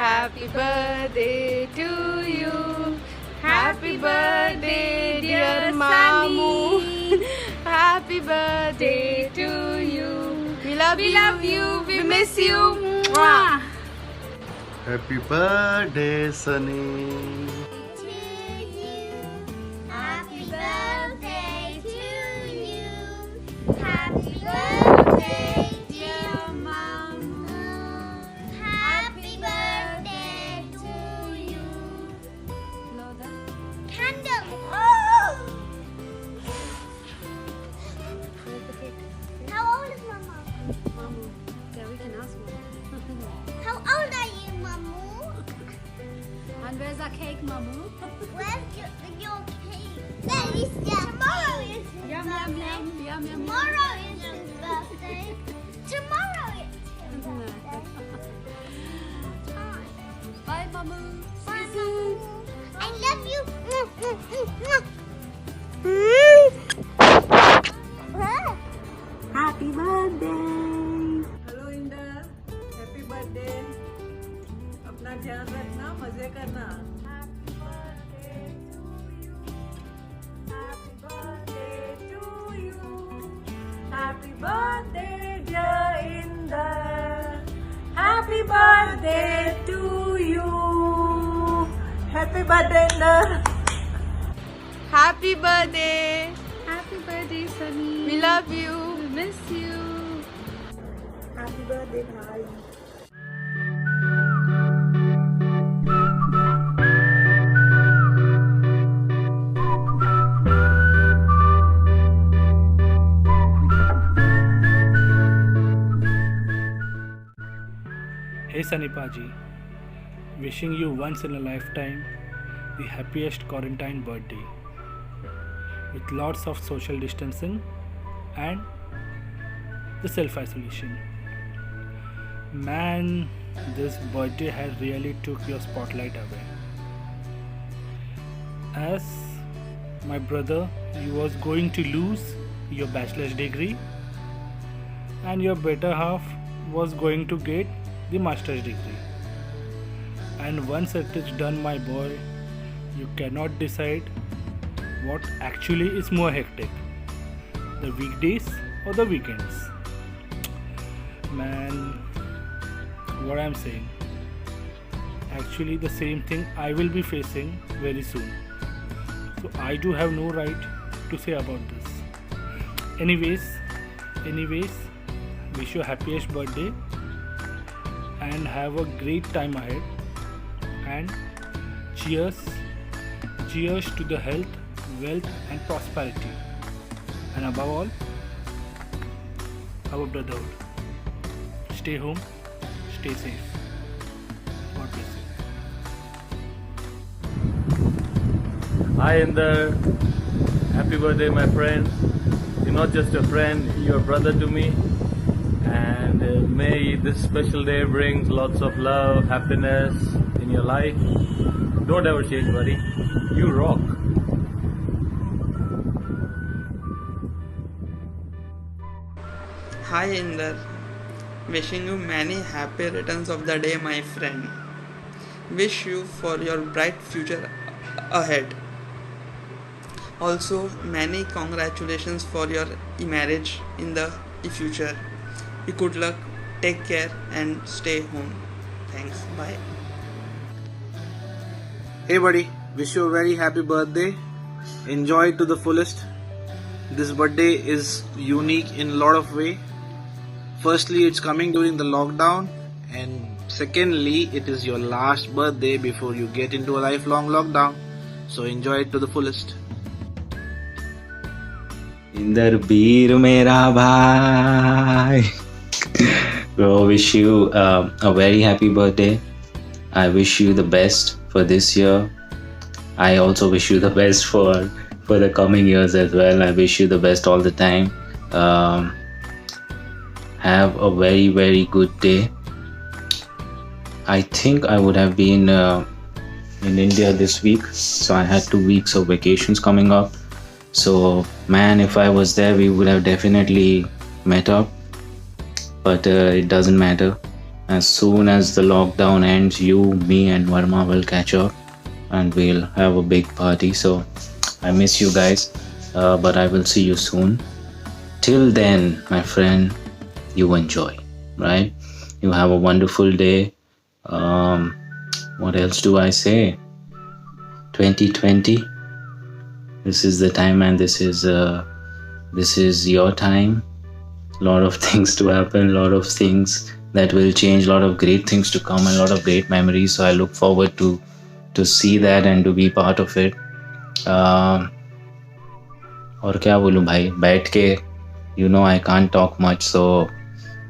Happy birthday to you. Happy birthday, dear Mamu. Happy birthday to you. We love you. We miss you. Mwah. Happy birthday, Sunny. Happy birthday to you. Happy birthday, dear Mom. Happy birthday to you. Candle. Oh! How old is Mama? Yeah, we can ask Mamu. How old are you, Mamu? And where's our cake, Mamu? Where's your cake? There is tomorrow is his Yum, birthday. yum, yum, yum, yum. Tomorrow is his birthday. Tomorrow is his birthday. Bye, Mamu. Bye, Mamu. I love you. Happy birthday. Hello Inder, happy birthday. अपना ध्यान रखना, मजे करना. Happy birthday to you. Happy birthday to you. Happy birthday dear Inder. Happy birthday to you. Happy birthday Inder. Happy birthday. Happy birthday, Sunny. We love you. We miss you. Happy birthday भाई. Hey Sunny Paji, wishing you once in a lifetime the happiest quarantine birthday with lots of social distancing and the self-isolation. Man, this birthday has really took your spotlight away. As my brother, you was going to lose your bachelor's degree and your better half was going to get the master's degree. And once it is done, my boy, you cannot decide what actually is more hectic, the weekdays or the weekends. Man, what I'm saying, actually the same thing I will be facing very soon. So I do have no right to say about this. Anyways, wish you happiest birthday and have a great time ahead, and cheers to the health, wealth and prosperity, and above all, our brotherhood. Stay home, stay safe. God bless you. Hi Inder, happy birthday my friend. You're not just a friend, you're a brother to me. And may this special day brings lots of love, happiness in your life. Don't ever change, buddy. You rock. Hi Inder, wishing you many happy returns of the day, my friend. Wish you for your bright future ahead. Also, many congratulations for your marriage in the future. Good luck, take care and stay home. Thanks, bye. Hey buddy, wish you a very happy birthday. Enjoy it to the fullest. This birthday is unique in a lot of ways. Firstly, it's coming during the lockdown, and secondly, it is your last birthday before you get into a lifelong lockdown. So enjoy it to the fullest. Inderbir मेरा भाई. Bro, wish you a very happy birthday. I wish you the best for this year. I also wish you the best for the coming years as well. I wish you the best all the time. Have a very, very good day. I think I would have been in India this week, so I had 2 weeks of vacations coming up. So man, if I was there, we would have definitely met up, but it doesn't matter. As soon as the lockdown ends, you, me, and Varma will catch up and we'll have a big party. So I miss you guys, but I will see you soon. Till then, my friend, you enjoy, right? You have a wonderful day. What else do I say? 2020. This is the time, and this is your time. A lot of things to happen, a lot of things that will change, a lot of great things to come, and a lot of great memories. So I look forward to see that and to be part of it. और क्या बोलूँ भाई, बैठ के, you know, I can't talk much, so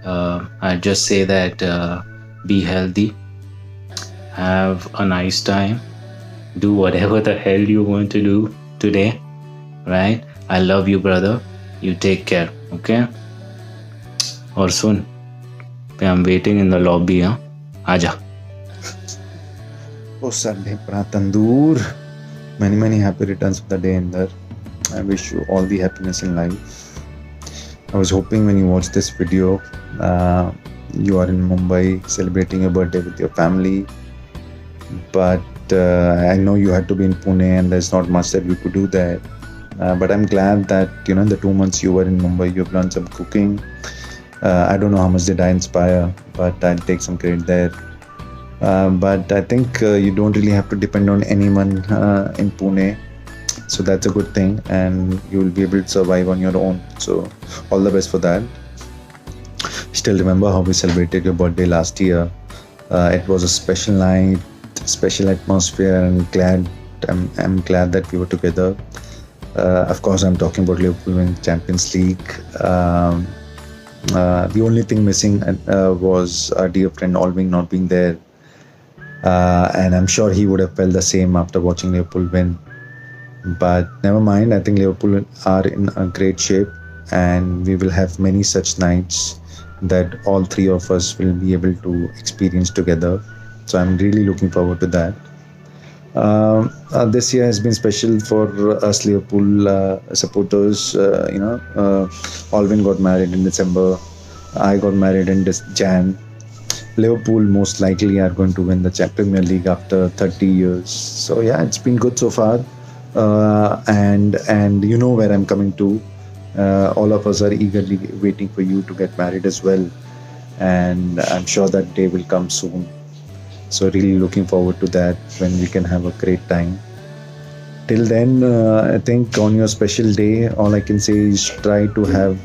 I just say that be healthy, have a nice time, do whatever the hell you want to do today, right? I love you, brother. You take care, okay? और सुन, I'm waiting in the lobby, huh? आजा. Oh, Sunday, Tandoor. Many happy returns of the day, Inder. I wish you all the happiness in life. I was hoping when you watch this video, you are in Mumbai celebrating your birthday with your family. But I know you had to be in Pune and there's not much that you could do there. But I'm glad that, you know, in the 2 months you were in Mumbai, you've learned some cooking. I don't know how much did I inspire, but I'll take some credit there. But I think you don't really have to depend on anyone in Pune. So that's a good thing, and you will be able to survive on your own. So all the best for that. Still remember how we celebrated your birthday last year. It was a special night, special atmosphere, and I'm glad that we were together. Of course, I'm talking about Liverpool winning Champions League. The only thing missing was our dear friend Alvin not being there. And I'm sure he would have felt the same after watching Liverpool win. But never mind, I think Liverpool are in a great shape, and we will have many such nights that all three of us will be able to experience together. So I'm really looking forward to that. This year has been special for us Liverpool supporters. Alvin got married in December. I got married in Jan. Liverpool most likely are going to win the Premier League after 30 years. So yeah, it's been good so far. And you know where I'm coming to. All of us are eagerly waiting for you to get married as well. And I'm sure that day will come soon. So really looking forward to that, when we can have a great time. Till then, I think on your special day, all I can say is try to have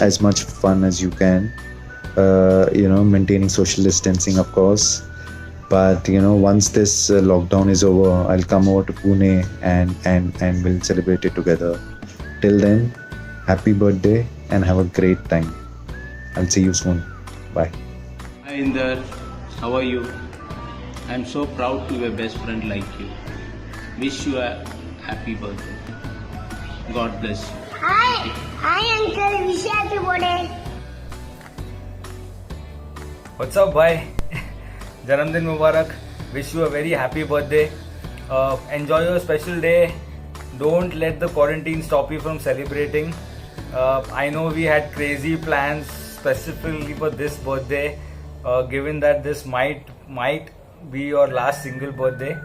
as much fun as you can. Maintaining social distancing, of course. But once this lockdown is over, I'll come over to Pune and we'll celebrate it together. Till then, happy birthday and have a great time. I'll see you soon. Bye. Hi Inder, how are you? I'm so proud to be a best friend like you. Wish you a happy birthday. God bless you. Hi uncle, wish you happy birthday. What's up, bhai? Janamdin Mubarak. Wish you a very happy birthday. Enjoy your special day. Don't let the quarantine stop you from celebrating. I know we had crazy plans specifically for this birthday, given that this might be your last single birthday.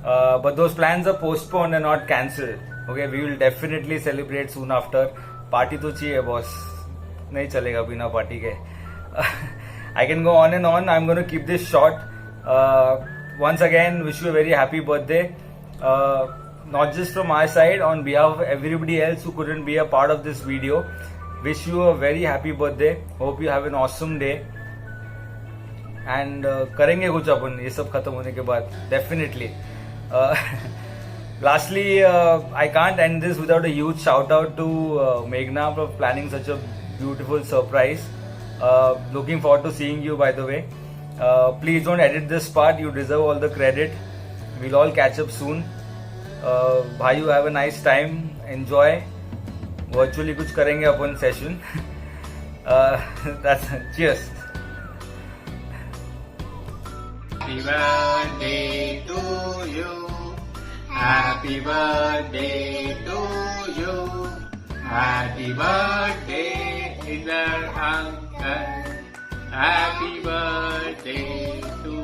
But those plans are postponed and not cancelled. Okay, we will definitely celebrate soon after. Party to chahiye, boss. Nahi chalega bina party ke. I can go on and on. I'm going to keep this short. Once again, wish you a very happy birthday. Not just from our side, on behalf of everybody else who couldn't be a part of this video. Wish you a very happy birthday. Hope you have an awesome day. And करेंगे कुछ अपन ये सब खत्म होने के बाद, definitely. Lastly, I can't end this without a huge shout out to Meghna for planning such a beautiful surprise. Looking forward to seeing you, by the way. Please don't edit this part, you deserve all the credit. We'll all catch up soon. Bhai, you have a nice time, enjoy. Virtually kuch karenge upon session. That's cheers. Happy birthday to you. Happy birthday to you. Happy birthday, dear uncle. Happy birthday to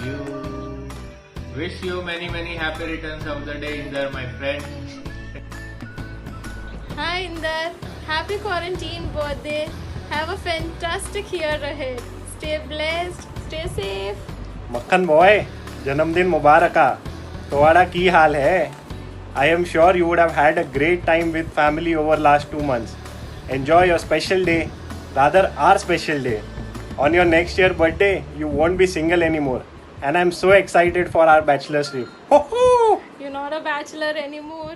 you. Wish you many, many happy returns of the day, Inder, my friend. Hi Inder, happy quarantine birthday. Have a fantastic year ahead. Stay blessed, stay safe. मक्खन boy, जन्मदिन मुबारक। तुम्हारा की हाल है? I am sure you would have had a great time with family over last 2 months. Enjoy your special day, rather our special day. On your next year birthday, you won't be single anymore. And I'm so excited for our bachelor's trip. Ho-ho! You're not a bachelor anymore.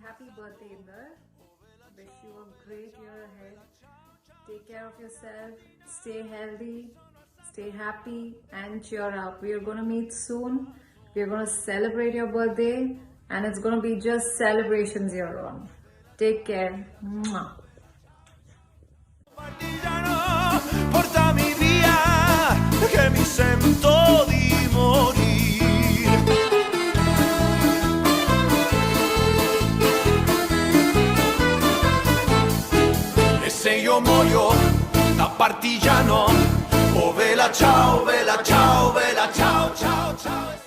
Happy birthday, Inder. Wish you a great year ahead. Take care of yourself, stay healthy, stay happy, and cheer up. We are going to meet soon. We are going to celebrate your birthday, and it's going to be just celebrations here on. Take care. Mwah. Portami via, che mi sento di morire. E se io muoio da partigiano, oh vela ciao, ciao, ciao, ciao.